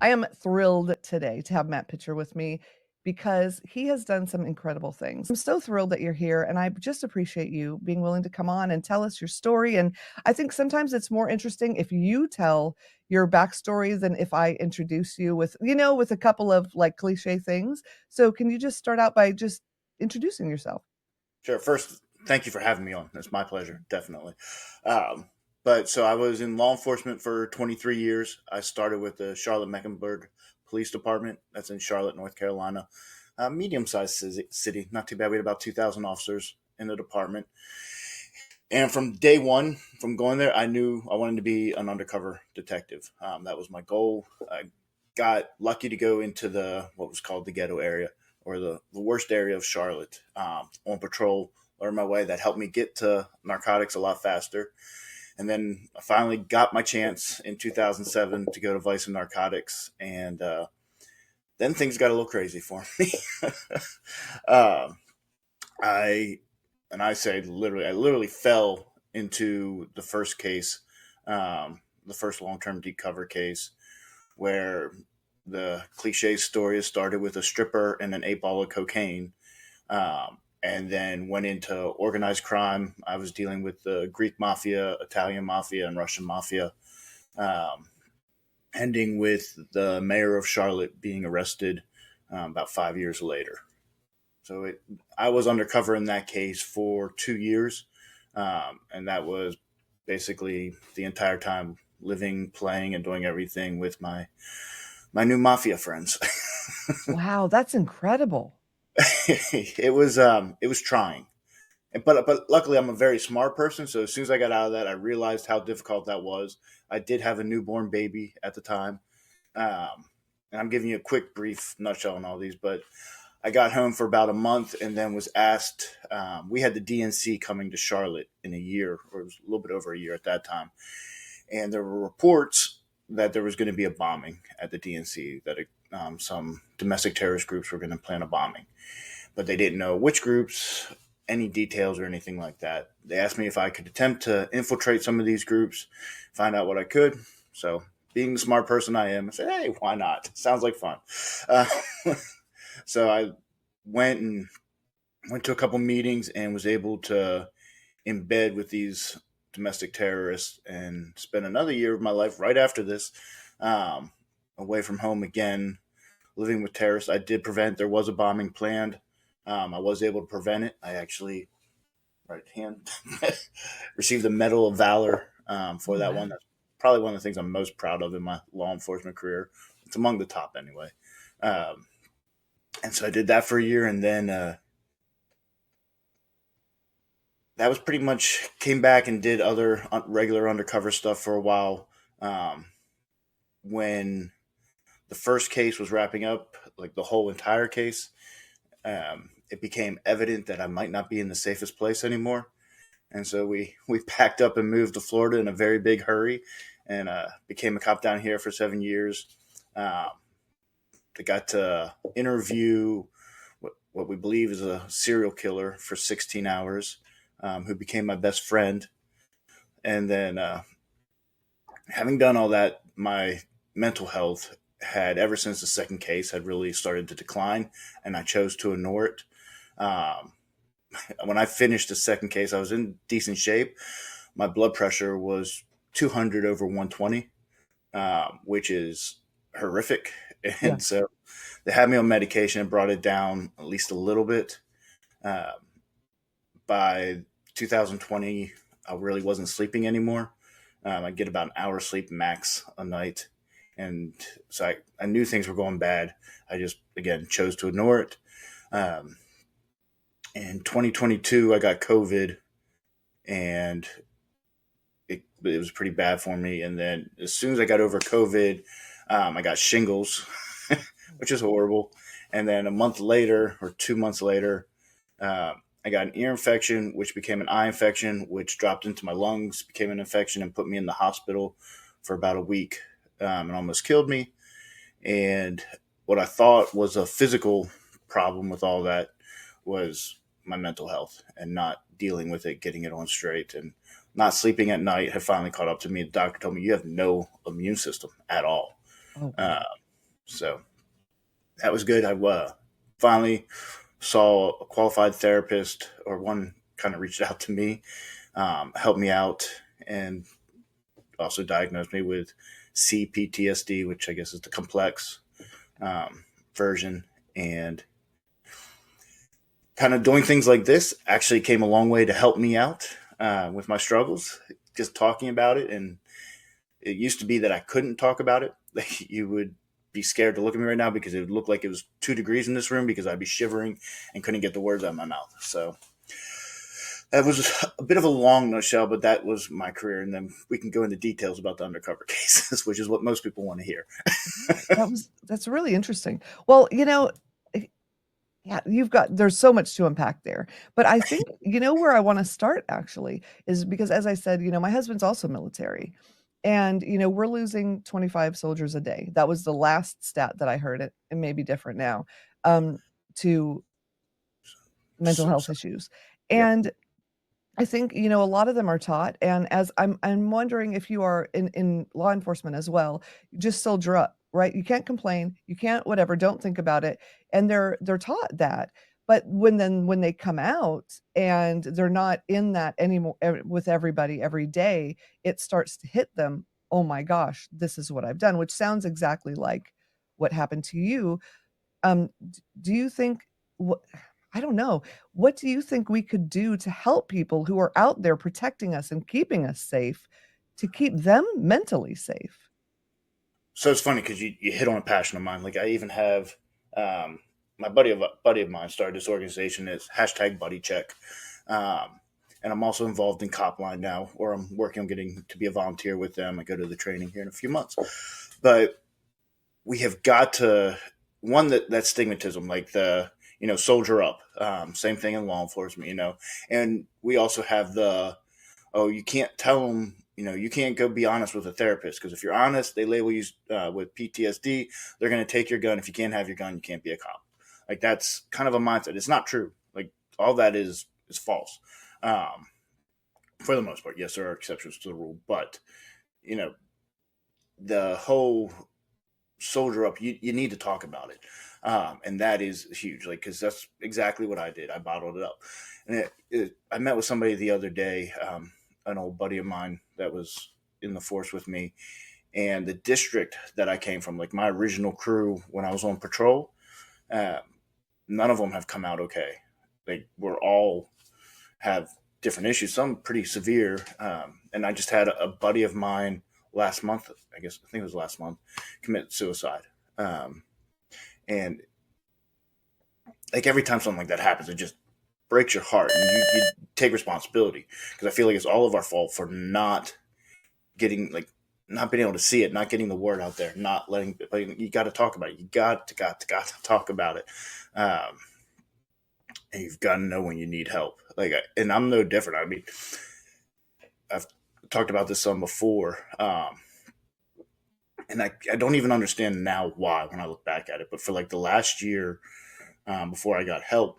I am thrilled today to have Matt Pitcher with me because he has done some incredible things. I'm so thrilled that you're here, and I just appreciate you being willing to come on and tell us your story. And I think sometimes it's more interesting if you tell your backstory than if I introduce you with, with a couple of like cliche things. So can you just start out by just introducing yourself? Sure. First, thank you for having me on. It's my pleasure, definitely. Um, but so I was in law enforcement for 23 years. I started with the Charlotte Mecklenburg Police Department. That's in Charlotte, North Carolina. Medium-sized city, not too bad. We had about 2,000 officers in the department. And from day one, from going there, I knew I wanted to be an undercover detective. That was my goal. I got lucky to go into the what was called the ghetto area, or the worst area of Charlotte, on patrol, learn my way. That helped me get to narcotics a lot faster. And then I finally got my chance in 2007 to go to Vice and Narcotics. And then things got a little crazy for me. um, I and I say literally, I literally fell into the first case, the first long term deep cover case, where the cliche story started with a stripper and an 8 ball of cocaine, and then went into organized crime. I was dealing with the Greek mafia, Italian mafia, and Russian mafia, um, ending with the mayor of Charlotte being arrested about 5 years later. So I was undercover in that case for 2 years, and that was basically the entire time living, playing, and doing everything with my new mafia friends. Wow, that's incredible. It was trying, but luckily I'm a very smart person. So as soon as I got out of that, I realized how difficult that was. I did have a newborn baby at the time, and I'm giving you a quick, brief nutshell on all these, but I got home for about a month and then was asked. We had the DNC coming to Charlotte in a year, or it was a little bit over a year at that time, and there were reports that there was going to be a bombing at the DNC. That some domestic terrorist groups were going to plan a bombing, but they didn't know which groups, any details or anything like that. They asked me if I could attempt to infiltrate some of these groups, find out what I could. So, being the smart person I am, I said, "Hey, why not? Sounds like fun." Uh, so I went and went to a couple meetings and was able to embed with these domestic terrorists and spend another year of my life right after this, um, away from home again, living with terrorists. I did prevent. There was a bombing planned. I was able to prevent it. I actually, right hand, received the Medal of Valor for Oh, that wow. one. That's probably one of the things I'm most proud of in my law enforcement career. It's among the top anyway. Um, and so I did that for a year, and then that was pretty much came back and did other regular undercover stuff for a while. Um, when the first case was wrapping up, like the whole entire case, it became evident that I might not be in the safest place anymore. And so we packed up and moved to Florida in a very big hurry, and became a cop down here for 7 years. Um, I got to interview what we believe is a serial killer for 16 hours, who became my best friend. And then, having done all that, my mental health had, ever since the second case, had really started to decline, and I chose to ignore it. Um, when I finished the second case, I was in decent shape. My blood pressure was 200 over 120, which is horrific. Yeah. And so they had me on medication and brought it down at least a little bit. Uh, by 2020, I really wasn't sleeping anymore. I get about an hour sleep max a night. And so I knew things were going bad. I just, again, chose to ignore it. Um, in 2022, I got COVID, and it was pretty bad for me. And then as soon as I got over COVID, I got shingles, which is horrible. And then a month later, or 2 months later, I got an ear infection, which became an eye infection, which dropped into my lungs, became an infection, and put me in the hospital for about a week, and almost killed me. And what I thought was a physical problem with all that was my mental health and not dealing with it, getting it on straight, and not sleeping at night had finally caught up to me. The doctor told me, "You have no immune system at all." Oh, Uh, wow. So that was good. I finally saw a qualified therapist, or one kind of reached out to me, helped me out, and also diagnosed me with CPTSD, which I guess is the complex version. And kind of doing things like this actually came a long way to help me out with my struggles. Just talking about it, and it used to be that I couldn't talk about it. Like, you would be scared to look at me right now because it would look like it was 2 degrees in this room because I'd be shivering and couldn't get the words out of my mouth. So that was a bit of a long nutshell, but that was my career. And then we can go into details about the undercover cases, which is what most people want to hear. That's really interesting. Well, eh, yeah, there's so much to unpack there. But I think, where I want to start actually is because, as I said, my husband's also military. And, we're losing 25 soldiers a day. That was the last stat that I heard. It may be different now, to mental health Suicide. issues. Yep. And I think, a lot of them are taught, and as I'm wondering if you are in law enforcement as well, just soldier up, right? You can't complain, you can't whatever, don't think about it. And they're taught that. But when they come out and they're not in that anymore with everybody every day, it starts to hit them, oh my gosh, this is what I've done, which sounds exactly like what happened to you. Do you think what I don't know. What do you think we could do to help people who are out there protecting us and keeping us safe to keep them mentally safe? So it's funny because you hit on a passion of mine. Like, I even have um, my buddy of mine started this organization. It's hashtag Buddy Check, and I'm also involved in Copline now, or I'm working on getting to be a volunteer with them. I go to the training here in a few months, but we have got to one that stigmatism, like the soldier up. Same thing in law enforcement, and we also have the, oh, you can't tell them, you can't go be honest with a therapist because if you're honest, they label you with PTSD. They're going to take your gun. If you can't have your gun, you can't be a cop. Like, that's kind of a mindset. It's not true. Like, all that is false. Um, for the most part, yes, there are exceptions to the rule, but you know the whole soldier up. You need to talk about it, and that is huge. Like, because that's exactly what I did. I bottled it up, and I met with somebody the other day, an old buddy of mine that was in the force with me, and the district that I came from, like my original crew when I was on patrol, uh, none of them have come out okay. We're all have different issues, some pretty severe. And I just had a buddy of mine last month, I think it was last month, commit suicide. Um, and like, every time something like that happens, it just breaks your heart, and you take responsibility because I feel like it's all of our fault for not getting, like, not being able to see it, not getting the word out there, not letting. Like, you got to talk about it. You got to talk about it. Um, and you've got to know when you need help. And I'm no different. I mean, I've talked about this some before, and I don't even understand now why when I look back at it. But for like the last year, before I got help,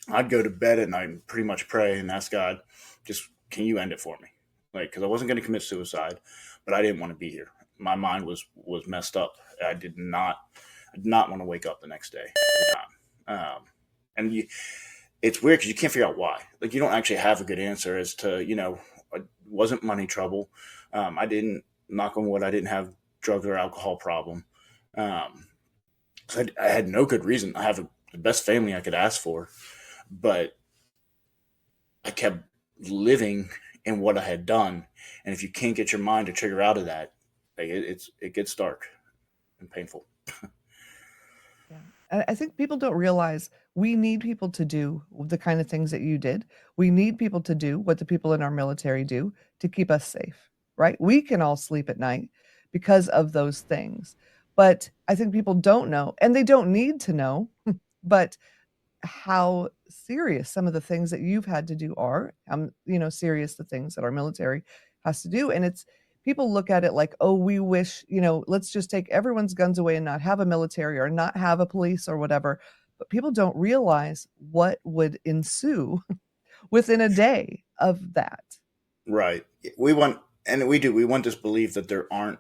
I'd go to bed at night and pretty much pray and ask God, just, can you end it for me? Like, because I wasn't going to commit suicide, but I didn't want to be here. My mind was messed up. I did not want to wake up the next day every time. And it's weird because you can't figure out why. Like, you don't actually have a good answer as to, it wasn't money trouble. I didn't, knock on wood, I didn't have drug or alcohol problem. Um, so I had no good reason. I have the best family I could ask for, but I kept living in what I had done. And if you can't get your mind to trigger out of that, like, it gets dark and painful. Yeah. I think people don't realize we need people to do the kind of things that you did. We need people to do what the people in our military do to keep us safe, right? We can all sleep at night because of those things. But I think people don't know, and they don't need to know, but how serious some of the things that you've had to do are, serious the things that our military has to do. And it's people look at it like, oh, we wish, let's just take everyone's guns away and not have a military or not have a police or whatever. But people don't realize what would ensue within a day of that. Right. We want, and we do, we want this belief that there aren't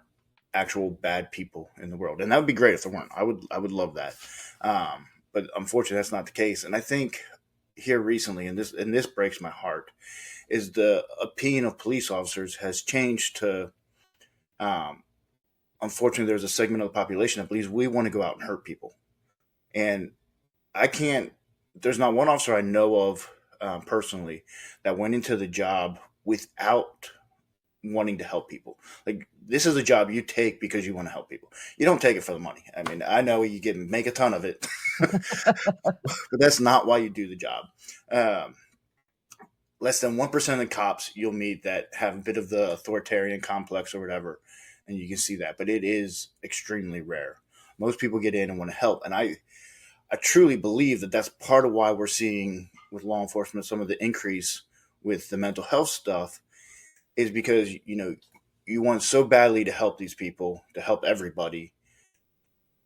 actual bad people in the world, and that would be great if there weren't. I would love that, but unfortunately, that's not the case. And I think here recently, and this breaks my heart, is the opinion of police officers has changed to. Um, Unfortunately, there's a segment of the population that believes we want to go out and hurt people, and I can't. There's not one officer I know of personally that went into the job without wanting to help people. Like, this is a job you take because you want to help people. You don't take it for the money. I mean, I know you can make a ton of it, but that's not why you do the job. Um, Less than 1% of the cops you'll meet that have a bit of the authoritarian complex or whatever, and you can see that. But it is extremely rare. Most people get in and want to help, and I truly believe that that's part of why we're seeing with law enforcement some of the increase with the mental health stuff is because you want so badly to help these people, to help everybody,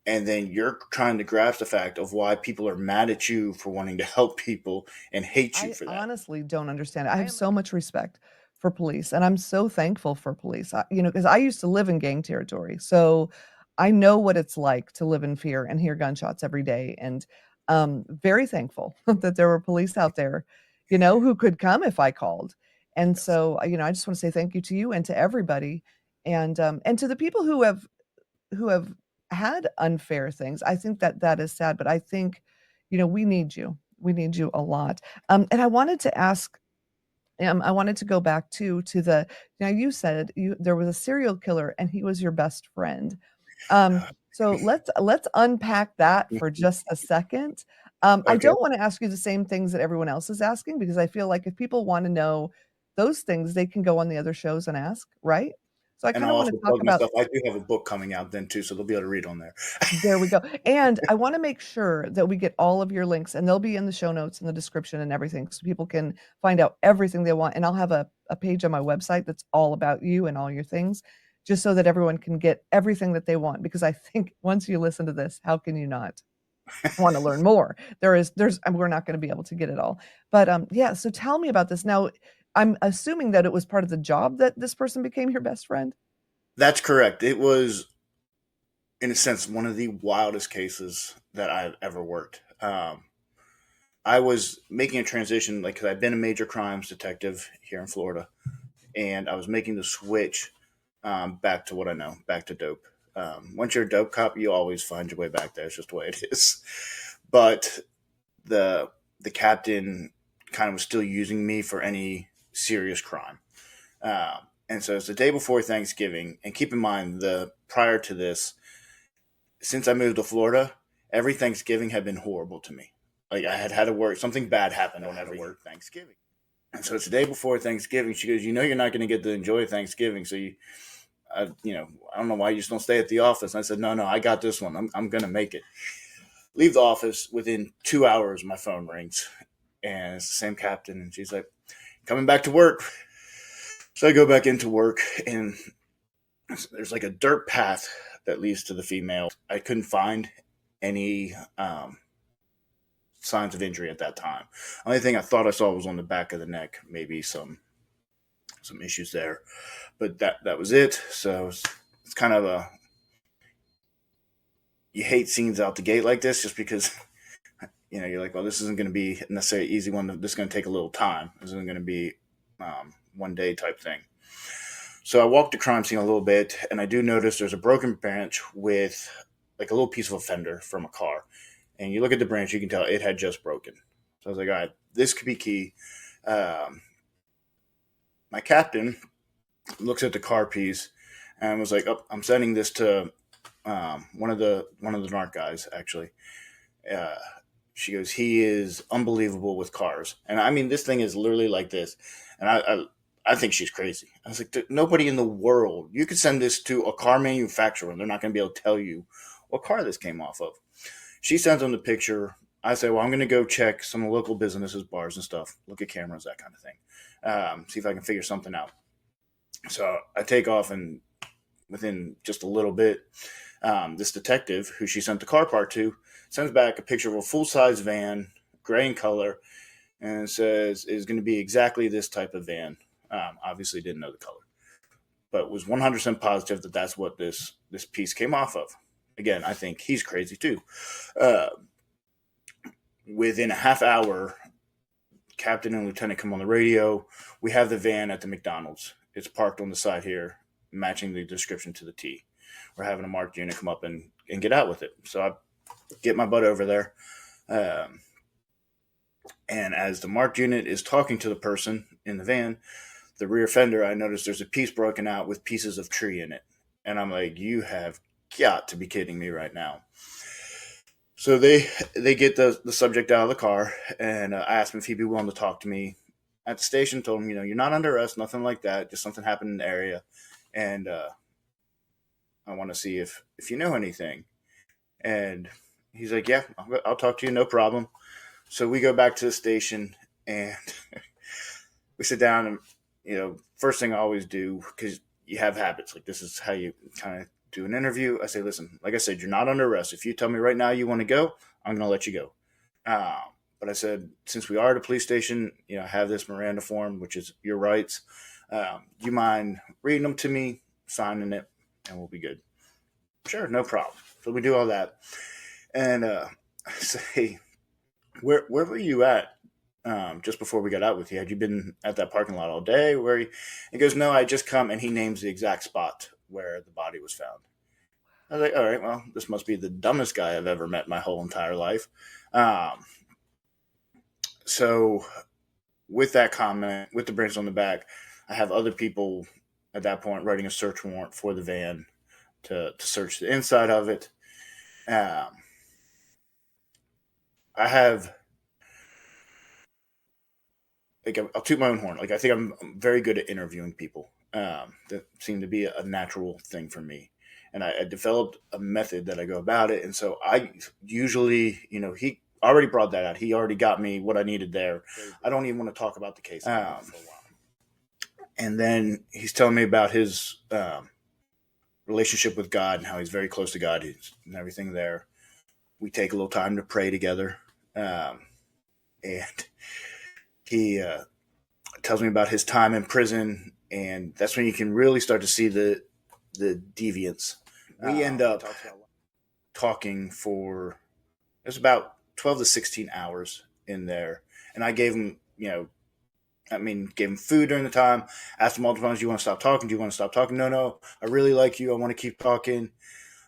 and then you're trying to grasp the fact of why people are mad at you for wanting to help people and hate you I for that. honestly don't understand it. I have so much respect for police, and I'm so thankful for police. Because I used to live in gang territory, so I know what it's like to live in fear and hear gunshots every day. And very thankful that there were police out there, who could come if I called. And Yes. so, I just want to say thank you to you and to everybody, and to the people who have had unfair things. I think that that is sad, but I think, we need you. We need you a lot. And I wanted to ask, I wanted to go back to the now you said there was a serial killer and he was your best friend. So let's unpack that for just a second. I Okay. don't want to ask you the same things that everyone else is asking because I feel like if people want to know those things, they can go on the other shows and ask, right? So I And kind I'll of want also to talk plug about myself. I do have a book coming out then too, so they'll be able to read on there. there we go. And I wanna make sure that we get all of your links, and they'll be in the show notes and the description and everything, so people can find out everything they want, and I'll have a page on my website that's all about you and all your things, just so that everyone can get everything that they want, because I think once you listen to this, how can you not wanna learn more? There's and we're not gonna be able to get it all. But, yeah, so tell me about this. Now, I'm assuming that it was part of the job that this person became your best friend? That's correct. It was, in a sense, one of the wildest cases that I've ever worked. I was making a transition, like, because I've been a major crimes detective here in Florida, and I was making the switch back to what I know, back to dope. Once you're a dope cop, you always find your way back there. It's just the way it is. But the the captain kind of was still using me for any serious crime. And so it's the day before Thanksgiving. And keep in mind, the prior to this, since I moved to Florida, every Thanksgiving had been horrible to me. Like, I had had to work. Something bad happened on every Thanksgiving. And so it's the day before Thanksgiving. She goes, you're not going to get to enjoy Thanksgiving. So I don't know why you just don't stay at the office. And I said, no, I got this one. I'm going to make it. Leave the office. Within 2 hours, my phone rings. And it's the same captain. And she's like, coming back to work. So I go back into work, and there's like a dirt path that leads to the female. I couldn't find any signs of injury at that time. Only thing I thought I saw was on the back of the neck, maybe some issues there, but that was it. So it's kind of a, you hate scenes out the gate like this just because you're like, well, this isn't going to be necessarily an easy one. This is going to take a little time. This isn't going to be one day type thing. So I walked the crime scene a little bit, and I do notice there's a broken branch with like a little piece of a fender from a car. And you look at the branch, you can tell it had just broken. So I was like, all right, this could be key. Um, my captain looks at the car piece and was like, "Oh, I'm sending this to one of the narc guys, actually." Uh, she goes, "He is unbelievable with cars," and I mean, this thing is literally like this, and I think she's crazy. I was like, nobody in the world, you could send this to a car manufacturer, and they're not going to be able to tell you what car this came off of. She sends them the picture. I say, well, I'm going to go check some local businesses, bars and stuff, look at cameras, that kind of thing, see if I can figure something out. So I take off, and within just a little bit, this detective who she sent the car part to sends back a picture of a full size van, gray in color, and says is going to be exactly this type of van. Obviously, didn't know the color. but was 100% positive that that's what this piece came off of. Again, I think he's crazy too. Uh, Within a half hour, captain and lieutenant come on the radio. We have the van at the McDonald's. It's parked on the side here, matching the description to the T. We're having a marked unit come up and get out with it. So I get my butt over there. Um, and as the marked unit is talking to the person in the van, the rear fender, I noticed there's a piece broken out with pieces of tree in it. And I'm like, you have got to be kidding me right now. So they get the subject out of the car, and I asked him if he'd be willing to talk to me at the station. Told him, you're not under arrest, nothing like that, just something happened in the area, and I want to see if you know anything. And he's like, yeah, I'll talk to you, no problem. So we go back to the station, and we sit down, and first thing I always do, because you have habits, like this is how you kind of do an interview. I say, listen, like I said, you're not under arrest. If you tell me right now you want to go, I'm going to let you go. But I said, since we are at a police station, I have this Miranda form, which is your rights. Do you mind reading them to me, signing it, and we'll be good? Sure, no problem. So we do all that. And I say, where were you at just before we got out with you? Had you been at that parking lot all day? He goes, no, I just come, and he names the exact spot where the body was found. I was like, all right, well, this must be the dumbest guy I've ever met my whole entire life. So with that comment, with the branch on the back, I have other people at that point writing a search warrant for the van to search the inside of it. I have, like, I'll toot my own horn. Like, I think I'm very good at interviewing people. That seemed to be a natural thing for me. And I developed a method that I go about it. And so I usually, he already brought that out. He already got me what I needed there. I don't even want to talk about the case. And then he's telling me about his relationship with God and how he's very close to God and everything there. We take a little time to pray together. And he tells me about his time in prison. And that's when you can really start to see the deviance. We end up talking for, it was about 12 to 16 hours in there. And I gave him, gave him food during the time, asked him multiple times, do you want to stop talking? Do you want to stop talking? No, I really like you. I want to keep talking.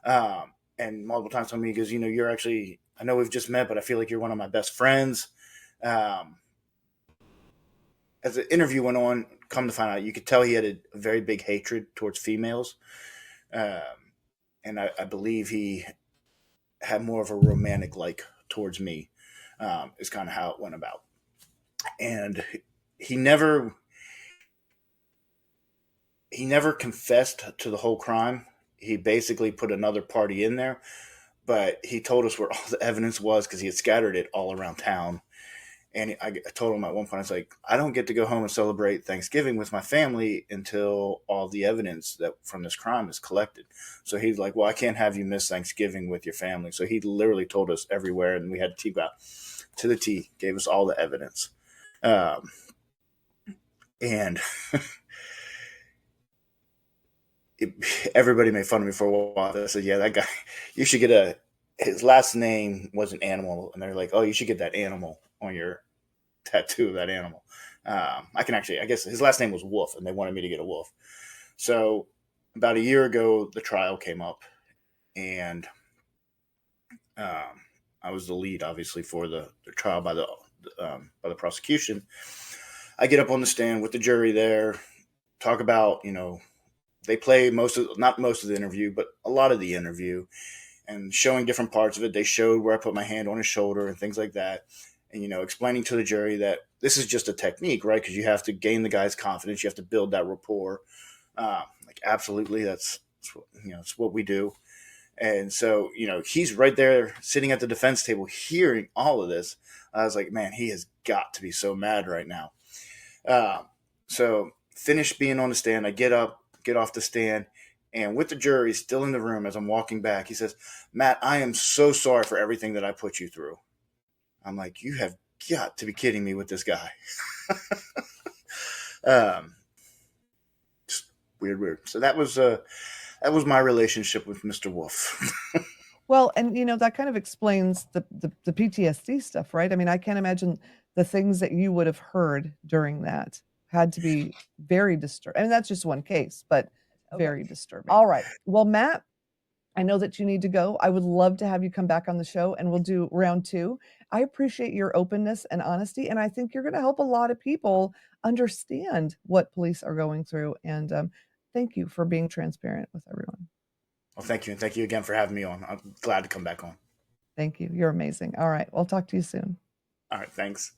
And multiple times told me, he goes, you're actually, I know we've just met, but I feel like you're one of my best friends. As the interview went on, come to find out, you could tell he had a very big hatred towards females. And I believe he had more of a romantic like towards me, is kind of how it went about. And he never confessed to the whole crime. He basically put another party in there, but he told us where all the evidence was because he had scattered it all around town. And I told him at one point, I was like, I don't get to go home and celebrate Thanksgiving with my family until all the evidence that from this crime is collected. So he's like, well, I can't have you miss Thanksgiving with your family. So he literally told us everywhere, and we had to go out to the T, gave us all the evidence. And everybody made fun of me for a while. I said, yeah, that guy, you should get his last name was an animal. And they're like, oh, you should get that animal on your tattoo of that animal. I guess his last name was Wolf, and they wanted me to get a wolf. So about a year ago, the trial came up, and I was the lead, obviously, for the trial by the prosecution. I get up on the stand with the jury there, talk about, they play not most of the interview, but a lot of the interview, and showing different parts of it. They showed where I put my hand on his shoulder and things like that. And, explaining to the jury that this is just a technique, right? Because you have to gain the guy's confidence. You have to build that rapport. Absolutely. That's it's what we do. And so, he's right there sitting at the defense table, hearing all of this. I was like, man, he has got to be so mad right now. So finish being on the stand. I get up, get off the stand, and with the jury still in the room as I'm walking back, he says, Matt, I am so sorry for everything that I put you through. I'm like, you have got to be kidding me with this guy. weird. So that was my relationship with Mr. Wolf. Well, and that kind of explains the PTSD stuff, right? I mean, I can't imagine the things that you would have heard during that had to be very disturbing. And that's just one case, but Okay. very disturbing. All right. Well, Matt, I know that you need to go. I would love to have you come back on the show and we'll do round two. I appreciate your openness and honesty, and I think you're going to help a lot of people understand what police are going through. And thank you for being transparent with everyone. Well, thank you, and thank you again for having me on. I'm glad to come back on. Thank you. You're amazing. All right. We'll talk to you soon. All right, thanks.